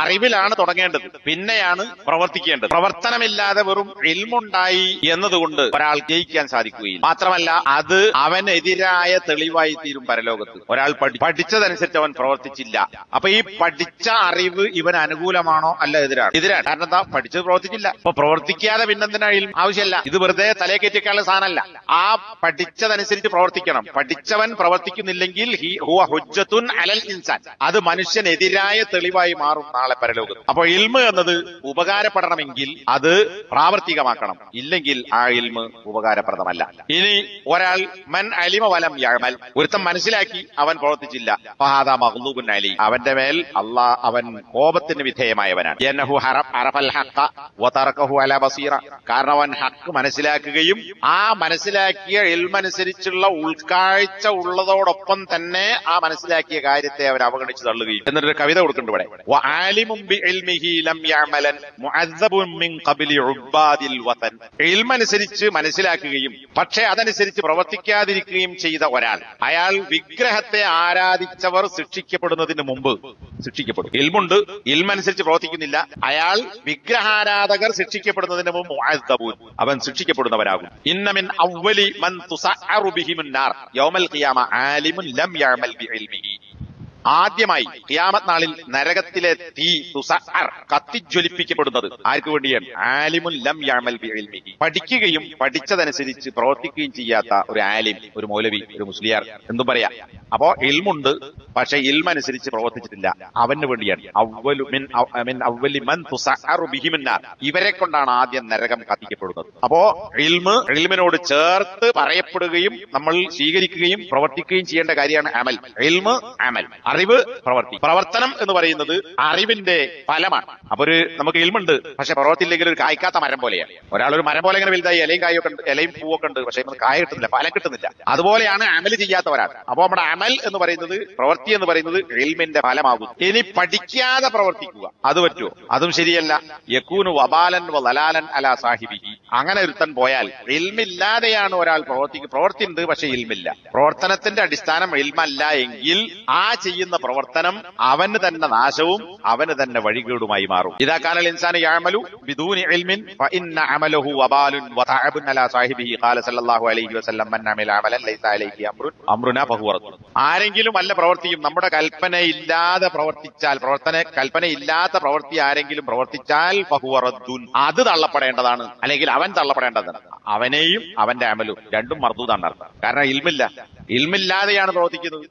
അറിവിലാണ് തുടങ്ങേണ്ടത്, പിന്നെയാണ് പ്രവർത്തിക്കേണ്ടത്. പ്രവർത്തനമില്ലാതെ വെറും ഇൽമുണ്ടായി എന്നതുകൊണ്ട് ഒരാൾ ജയിക്കാൻ സാധിക്കുകയില്ല. മാത്രമല്ല അത് അവനെതിരായ തെളിവായി തീരും പരലോകത്ത്. ഒരാൾ പഠിച്ചതനുസരിച്ച് അവൻ പ്രവർത്തിച്ചില്ല. അപ്പൊ ഈ പഠിച്ച അറിവ് ഇവൻ അനുകൂലമാണോ അല്ല എതിരാണ്? എതിരാണ്. കാരണം എന്താ? പഠിച്ചത് പ്രവർത്തിച്ചില്ല. അപ്പൊ പ്രവർത്തിക്കാതെ പിന്നെന്തിനാ ഇൽമ്? ആവശ്യമല്ല. ഇത് വെറുതെ തലേ കയറ്റിക്കാനുള്ള സാധനമല്ല. ആ പഠിച്ചതനുസരിച്ച് പ്രവർത്തിക്കണം. പഠിച്ചവൻ പ്രവർത്തിക്കുന്നില്ലെങ്കിൽ ഹുവ ഹുജ്ജത്തുൻ അലൽ ഇൻസാൻ, അത് മനുഷ്യനെതിരായ തെളിവായി മാറും നാളെ പരലോകത്ത്. അപ്പൊ ഇൽമ് എന്നത് ഉപകാരപ്പെടണമെങ്കിൽ അത് പ്രാവർത്തികമാക്കണം, ഇല്ലെങ്കിൽ ആ ഇൽമ് ഉപകാരപ്രദമല്ല. ഇനി ഒരാൾ മൻ അലിമ വലം യഅമൽ, ഒരുത്തൻ മനസ്സിലാക്കി അവൻ പ്രവർത്തിച്ചില്ല, ഫഹാദാ മഗ്ലൂബുൻ അലൈഹി, അവന്റെ മേൽ അവൻ കോപത്തിന് വിധേയമായവനാണ്. യന്നഹു അറഫൽ ഹഖ വതറകഹു അലാ ബസീറ, കാരണം അവൻ ഹഖ് മനസ്സിലാക്കുകയും ആ മനസ്സിലാക്കിയ ഇൽമനുസരിച്ചുള്ള ഉൾക്കാഴ്ച ഉള്ളതോടൊപ്പം തന്നെ ആ മനസ്സിലാക്കിയ കാര്യത്തെ അവൻ അവഗണിച്ചു തള്ളുകയും. എന്നൊരു കവിത കൊടുക്കുന്നുണ്ട് ഇവിടെ. വആലിമുൻ ബിഇൽമിഹി ലം യഅമലൻ മുഅദ്ദബുൻ മിൻ ഖബ്ലി ഉബ്ബാദിൽ വതൻ, ഇൽമനുസരിച്ച് മനസ്സിലാക്കുകയും പക്ഷെ അതനുസരിച്ച് പ്രവർത്തിക്കാതിരിക്കുകയും ചെയ്ത ഒരാൾ, അയാൾ വിഗ്രഹത്തെ ആരാധിച്ചവർ ശിക്ഷിക്കപ്പെടുന്നതിന് മുമ്പ് ശിക്ഷിക്കപ്പെടും. ഇൽമുണ്ട്, ഇൽമനുസരിച്ച് പ്രവർത്തിക്കുന്നില്ല, അയാൾ വിഗ്രഹാരാധകർ ശിക്ഷിക്കപ്പെടുന്നതിന് മുമ്പ് മുഅദ്ദബുൻ, അവൻ ശിക്ഷിക്കപ്പെടുന്നവരാകും. ഇന്ന മിൻ അവ്വലി മൻ തുസഅറു ബിഹിമുൻ നാർ യൗമൽ ഖിയാമ ആലിമുൻ ലം യഅമൽ ബിഇൽമിഹി, ആദ്യമായി ഖിയാമത്ത് നാളിൽ നരകത്തിലെ തീ തുസഅർ കത്തിജ്വലിപ്പിക്കപ്പെടുന്നത് ആർക്ക് വേണ്ടിയാണ്? ആലിമുൻ ലം യഅമൽ ബിഇൽമിഹി, പഠിക്കുകയും പഠിച്ചതനുസരിച്ച് പ്രവർത്തിക്കുകയും ചെയ്യാത്ത ഒരു ആലിം, ഒരു മൗലവി, ഒരു മുസ്ലിയാർ, എന്തും പറയാ. അപ്പോ ഇൽമുണ്ട്, പക്ഷെ ഇൽമനുസരിച്ച് പ്രവർത്തിച്ചിട്ടില്ല, അവന് വേണ്ടിയാണ്. അവ്വലി മൻ തുസഅറു ബിഹിമുൻ നാർ, ഇവരെ കൊണ്ടാണ് ആദ്യം നരകം കത്തിക്കപ്പെടുന്നത്. അപ്പോ ഇൽമിനോട് ചേർത്ത് പറയപ്പെടുകയും നമ്മൾ സ്വീകരിക്കുകയും പ്രവർത്തിക്കുകയും ചെയ്യേണ്ട കാര്യമാണ് അമൽ. ഇൽമ് അമൽ, അറിവ് പ്രവർത്തി. പ്രവർത്തനം എന്ന് പറയുന്നത് അറിവിന്റെ ഫലമാണ്. അപ്പൊ നമുക്ക് ഇൽമുണ്ട് പക്ഷെ പ്രവർത്തിയില്ലെങ്കിൽ ഒരു കായ്ക്കാത്ത മരം പോലെയാണ്. ഒരാളൊരു മരം പോലെ ഇങ്ങനെ വലുതായി ഇലയും കായൊക്കെ ഉണ്ട്, ഇലയും പൂവൊക്കെ ഉണ്ട്, പക്ഷെ കായ കിട്ടുന്നില്ല, ഫലം കിട്ടുന്നില്ല. അതുപോലെയാണ് അമൽ ചെയ്യാത്ത ഒരാൾ. അപ്പൊ നമ്മുടെ അമൽ എന്ന് പറയുന്നത്, പ്രവൃത്തി എന്ന് പറയുന്നത് ഇൽമിന്റെ ഫലമാകും. ഇനി പഠിക്കാതെ പ്രവർത്തിക്കുക, അത് പറ്റുമോ? അതും ശരിയല്ല. യകൂനു വബാലൻ വദലാലൻ അലാ സാഹിബിഹി, അങ്ങനെ ഒരുത്തൻ പോയാൽ ഇൽമില്ലാതെയാണ് ഒരാൾ പ്രവർത്തിയുണ്ട് പക്ഷെ ഇൽമില്ല. പ്രവർത്തനത്തിന്റെ അടിസ്ഥാനം ഇൽമല്ല എങ്കിൽ ആ ചെയ്യുന്ന പ്രവർത്തനം അവന് തന്നെ നാശവും അവന് തന്നെ വഴികേടുമായി മാറും. ഇദാ കാനൽ ഇൻസാനു യഅമലു ബിദൂനി ഇൽമിൻ ഫഇന്ന അമലഹു വബാലുൻ വതഅബുൻ അലാ സാഹിബിഹി ഖാല സല്ലല്ലാഹു അലൈഹി വസല്ലം മൻ അമില അമലൻ ലൈസ അലൈഹി അംറുനാ ഫഹുവ റദ്ദുൻ. ആരെങ്കിലും വല്ല പ്രവൃത്തിയും നമ്മുടെ കൽപ്പനയില്ലാതെ പ്രവർത്തിച്ചാൽ, കൽപ്പനയില്ലാത്ത പ്രവൃത്തി ആരെങ്കിലും പ്രവർത്തിച്ചാൽ ഫഹുവ റദ്ദുൻ, അത് തള്ളപ്പെടേണ്ടതാണ്, അല്ലെങ്കിൽ അവൻ തള്ളപ്പെടേണ്ടതാണ്. അവനെയും അവന്റെ അമലും രണ്ടും മർദൂദാണ് അർത്ഥം. കാരണം ഇൽമില്ലാതെയാണ് പ്രവർത്തിക്കുന്നത്.